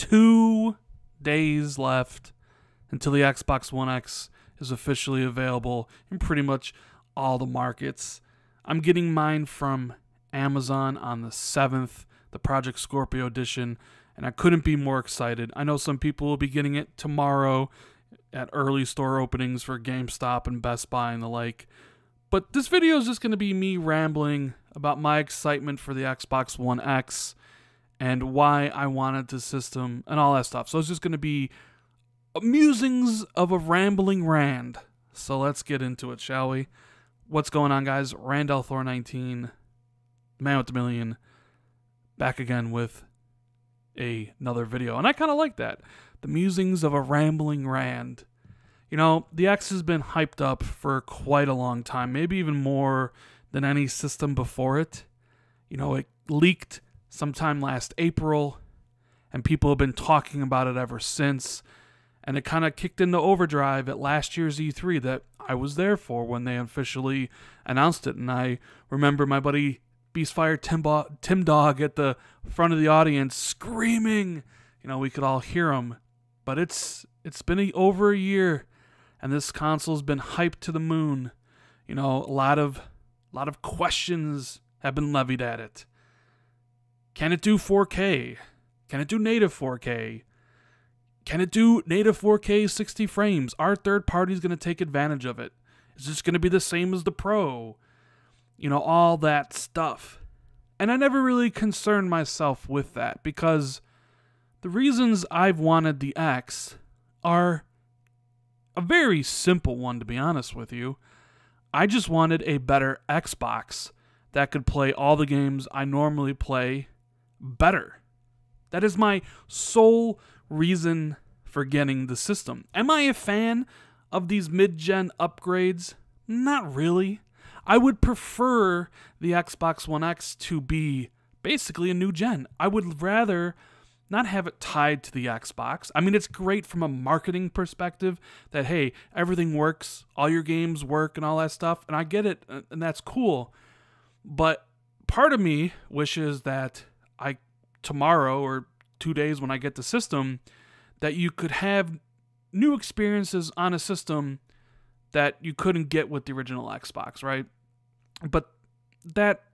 2 days left until the Xbox One X is officially available in pretty much all the markets. I'm getting mine from Amazon on the 7th, the Project Scorpio edition, and I couldn't be more excited. I know some people will be getting it tomorrow at early store openings for GameStop and Best Buy and the like. But this video is just going to be me rambling about my excitement for the Xbox One X and why I wanted the system and all that stuff. So it's just going to be musings of a rambling Rand. So let's get into it, shall we? What's going on, guys? Randall Thor 19, Man with the Million, back again with another video. And I kind of like that. The musings of a rambling Rand. You know, the X has been hyped up for quite a long time, maybe even more than any system before it. You know, it leaked sometime last April, and people have been talking about it ever since. And it kind of kicked into overdrive at last year's E3 that I was there for when they officially announced it. And I remember my buddy Beastfire Tim Dog at the front of the audience screaming. You know, we could all hear him. But it's been over a year, and this console's been hyped to the moon. You know, a lot of questions have been levied at it. Can it do 4K? Can it do native 4K? Can it do native 4K 60 frames? Are third parties going to take advantage of it? Is this going to be the same as the Pro? You know, all that stuff. And I never really concerned myself with that because the reasons I've wanted the X are a very simple one, to be honest with you. I just wanted a better Xbox that could play all the games I normally play better. That is my sole reason for getting the system. Am I a fan of these mid-gen upgrades? Not really. I would prefer the Xbox One X to be basically a new gen. I would rather not have it tied to the Xbox. I mean, it's great from a marketing perspective that, hey, everything works, all your games work and all that stuff, and I get it, and that's cool. But part of me wishes that tomorrow or 2 days when I get the system, that you could have new experiences on a system that you couldn't get with the original Xbox, right? But that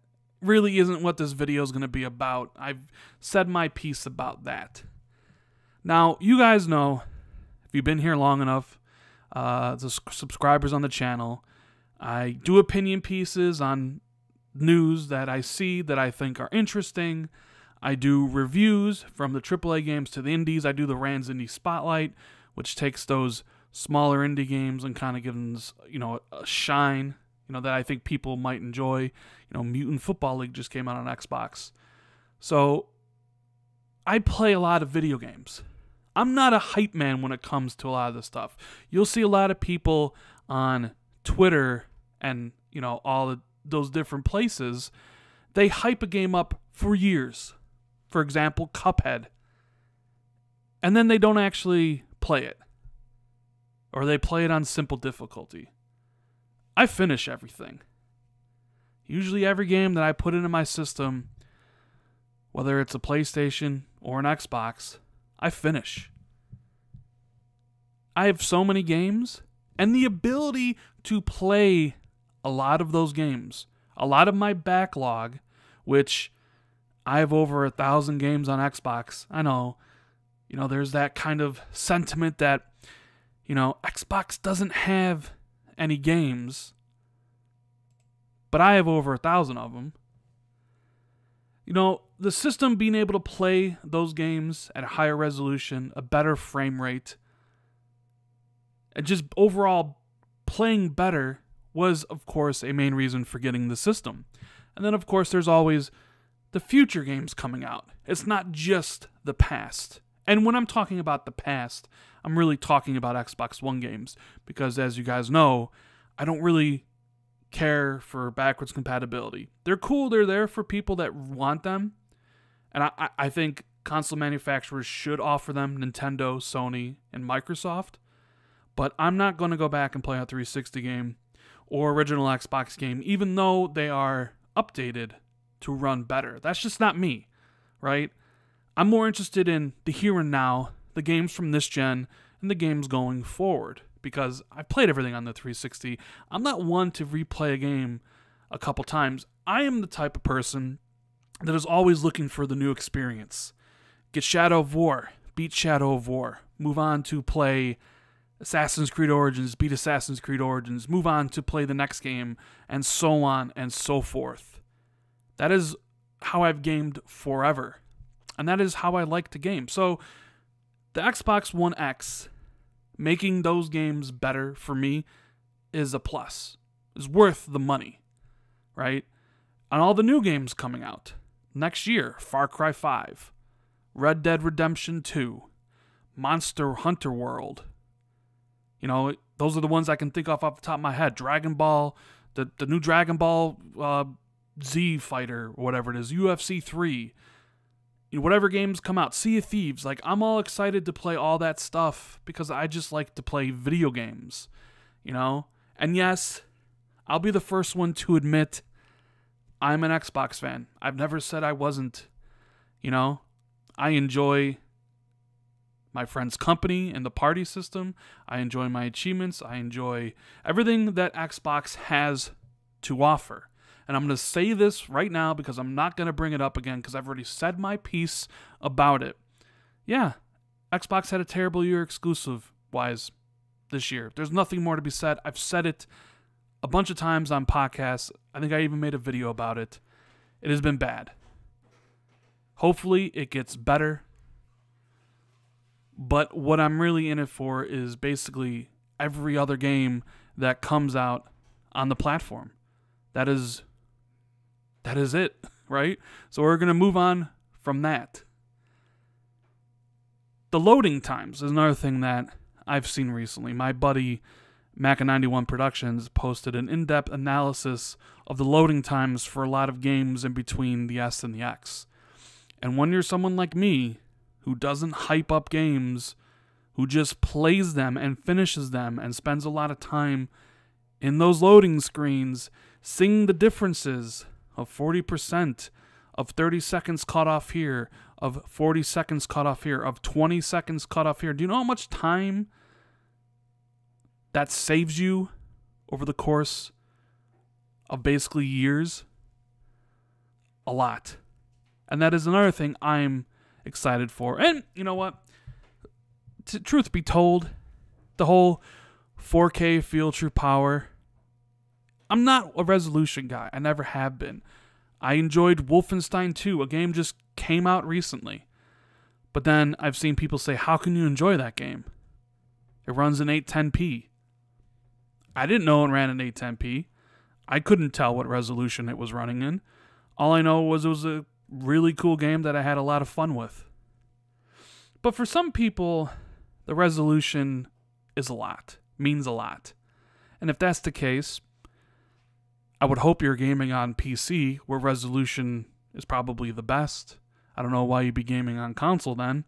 really isn't what this video is going to be about. I've said my piece about that. Now, you guys know, if you've been here long enough, the subscribers on the channel, I do opinion pieces on news that I see that I think are interesting. I do reviews from the AAA games to the indies. I do the Rand's Indie Spotlight, which takes those smaller indie games and kind of gives them, you know, a shine, you know, that I think people might enjoy. You know, Mutant Football League just came out on Xbox. So I play a lot of video games. I'm not a hype man when it comes to a lot of this stuff. You'll see a lot of people on Twitter and, you know, all those different places. They hype a game up for years. For example, Cuphead. And then they don't actually play it. Or they play it on simple difficulty. I finish everything. Usually every game that I put into my system, whether it's a PlayStation or an Xbox, I finish. I have so many games, and the ability to play a lot of those games, a lot of my backlog, which I have over 1,000 games on Xbox. I know, you know, there's that kind of sentiment that, you know, Xbox doesn't have any games, but I have over 1,000 of them. You know, the system being able to play those games at a higher resolution, a better frame rate, and just overall playing better was, of course, a main reason for getting the system. And then, of course, there's always the future games coming out. It's not just the past. And when I'm talking about the past, I'm really talking about Xbox One games. Because as you guys know, I don't really care for backwards compatibility. They're cool. They're there for people that want them. And I think console manufacturers should offer them, Nintendo, Sony, and Microsoft. But I'm not going to go back and play a 360 game or original Xbox game, even though they are updated to run better. That's just not me, right? I'm more interested in the here and now, the games from this gen, and the games going forward, because I've played everything on the 360. I'm not one to replay a game a couple times. I am the type of person that is always looking for the new experience. Get Shadow of War, beat Shadow of War, move on to play Assassin's Creed Origins, beat Assassin's Creed Origins, move on to play the next game, and so on and so forth. That is how I've gamed forever, and that is how I like to game. So the Xbox One X, making those games better for me is a plus. Is worth the money, right? And all the new games coming out next year, Far Cry 5, Red Dead Redemption 2, Monster Hunter World. You know, those are the ones I can think of off the top of my head. Dragon Ball, the new Dragon Ball Z fighter, or whatever it is, UFC 3, whatever games come out, Sea of Thieves. Like, I'm all excited to play all that stuff because I just like to play video games, you know? And yes, I'll be the first one to admit I'm an Xbox fan. I've never said I wasn't, you know? I enjoy my friend's company and the party system. I enjoy my achievements. I enjoy everything that Xbox has to offer. And I'm going to say this right now because I'm not going to bring it up again because I've already said my piece about it. Yeah, Xbox had a terrible year exclusive-wise this year. There's nothing more to be said. I've said it a bunch of times on podcasts. I think I even made a video about it. It has been bad. Hopefully it gets better. But what I'm really in it for is basically every other game that comes out on the platform. That is it, right? So we're going to move on from that. The loading times is another thing that I've seen recently. My buddy, Maca91 Productions, posted an in-depth analysis of the loading times for a lot of games in between the S and the X. And when you're someone like me, who doesn't hype up games, who just plays them and finishes them and spends a lot of time in those loading screens, seeing the differences of 40%, of 30 seconds cut off here, of 40 seconds cut off here, of 20 seconds cut off here. Do you know how much time that saves you over the course of basically years? A lot. And that is another thing I'm excited for. And you know what? Truth be told, the whole 4K feel true power, I'm not a resolution guy. I never have been. I enjoyed Wolfenstein 2. A game just came out recently. But then I've seen people say, how can you enjoy that game? It runs in 810p. I didn't know it ran in 810p. I couldn't tell what resolution it was running in. All I know was it was a really cool game that I had a lot of fun with. But for some people, the resolution is a lot, means a lot. And if that's the case, I would hope you're gaming on PC, where resolution is probably the best. I don't know why you'd be gaming on console then.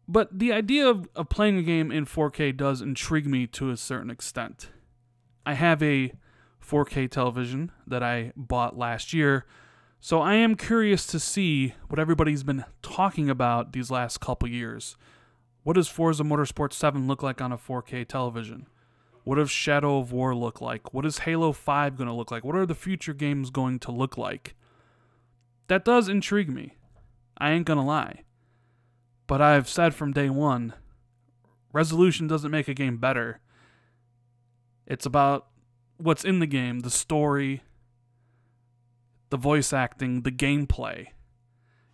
But the idea of playing a game in 4K does intrigue me to a certain extent. I have a 4K television that I bought last year, so I am curious to see what everybody's been talking about these last couple years. What does Forza Motorsport 7 look like on a 4K television? What does Shadow of War look like? What is Halo 5 going to look like? What are the future games going to look like? That does intrigue me. I ain't going to lie. But I've said from day one, resolution doesn't make a game better. It's about what's in the game, the story, the voice acting, the gameplay.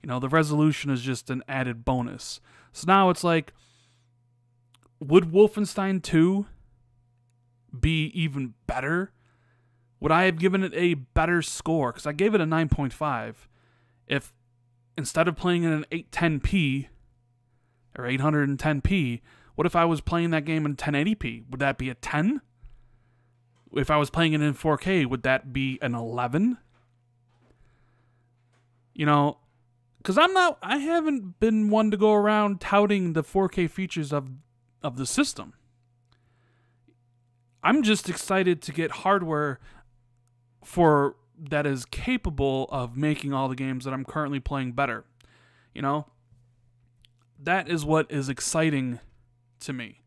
You know, the resolution is just an added bonus. So now it's like, would Wolfenstein 2 be even better? Would I have given it a better score? Because I gave it a 9.5. If instead of playing it in 810p or 810p, what if I was playing that game in 1080p? Would that be a 10? If I was playing it in 4K, would that be an 11? You know, because I haven't been one to go around touting the 4K features of the system. I'm just excited to get hardware that is capable of making all the games that I'm currently playing better. You know, that is what is exciting to me.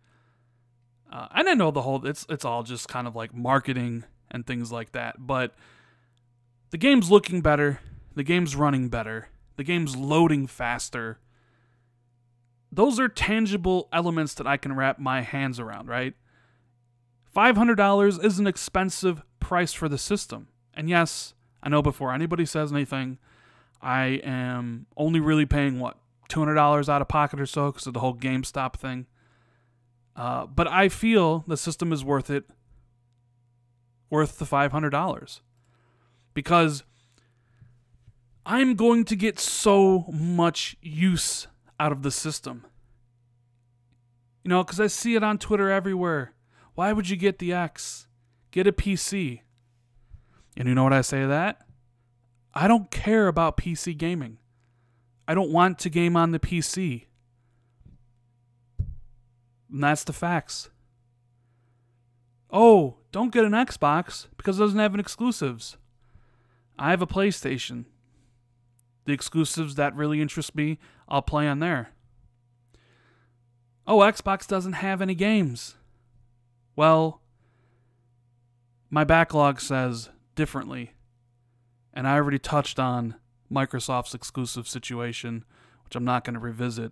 And I know it's all just kind of like marketing and things like that, but the game's looking better, the game's running better, the game's loading faster. Those are tangible elements that I can wrap my hands around, right? $500 is an expensive price for the system. And yes, I know before anybody says anything, I am only really paying, what, $200 out of pocket or so because of the whole GameStop thing. But I feel the system is worth it, worth the $500. Because I'm going to get so much use out of the system. You know, because I see it on Twitter everywhere. Why would you get the X? Get a PC. And you know what I say to that? I don't care about PC gaming. I don't want to game on the PC. And that's the facts. Oh, don't get an Xbox because it doesn't have any exclusives. I have a PlayStation. The exclusives that really interest me, I'll play on there. Oh, Xbox doesn't have any games. Well, my backlog says differently. And I already touched on Microsoft's exclusive situation, which I'm not going to revisit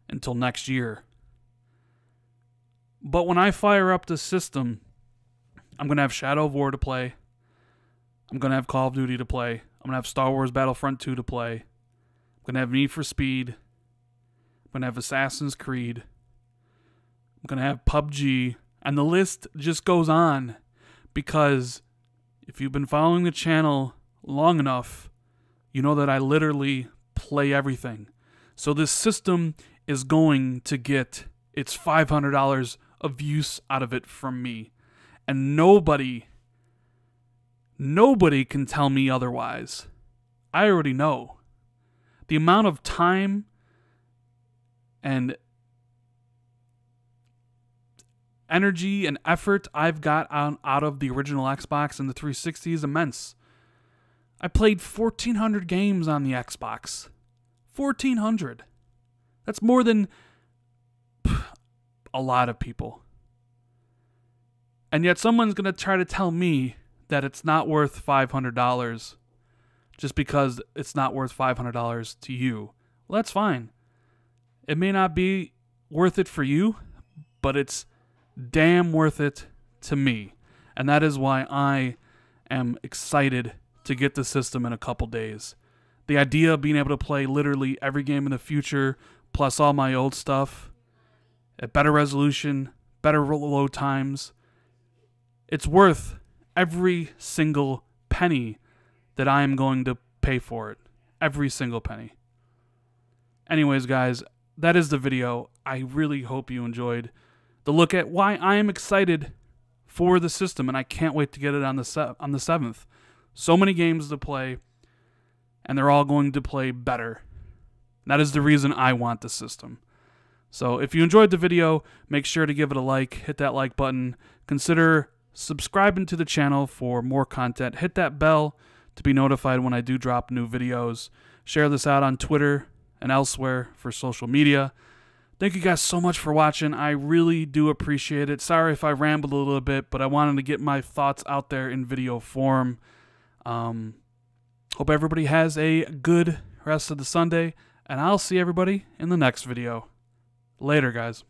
until next year. But when I fire up the system, I'm going to have Shadow of War to play. I'm going to have Call of Duty to play. I'm going to have Star Wars Battlefront 2 to play. I'm going to have Need for Speed. I'm going to have Assassin's Creed. I'm going to have PUBG. And the list just goes on. Because if you've been following the channel long enough, you know that I literally play everything. So this system is going to get its $500 of use out of it from me. And nobody can tell me otherwise. I already know. The amount of time and energy and effort I've got out of the original Xbox and the 360 is immense. I played 1,400 games on the Xbox. 1,400. That's more than a lot of people. And yet someone's going to try to tell me that it's not worth $500 just because it's not worth $500 to you. Well, that's fine. It may not be worth it for you, but it's damn worth it to me. And that is why I am excited to get the system in a couple days. The idea of being able to play literally every game in the future, plus all my old stuff, at better resolution, better load times, it's worth every single penny that I am going to pay for it. Every single penny. Anyways, guys, that is the video. I really hope you enjoyed the look at why I am excited for the system, and I can't wait to get it on the 7th. So many games to play, and they're all going to play better. That is the reason I want the system. So if you enjoyed the video, make sure to give it a like, hit that like button, consider subscribing to the channel for more content, hit that bell to be notified when I do drop new videos, share this out on Twitter and elsewhere for social media. Thank you guys so much for watching. I really do appreciate it. Sorry if I rambled a little bit, but I wanted to get my thoughts out there in video form. Hope everybody has a good rest of the Sunday, and I'll see everybody in the next video. Later, guys.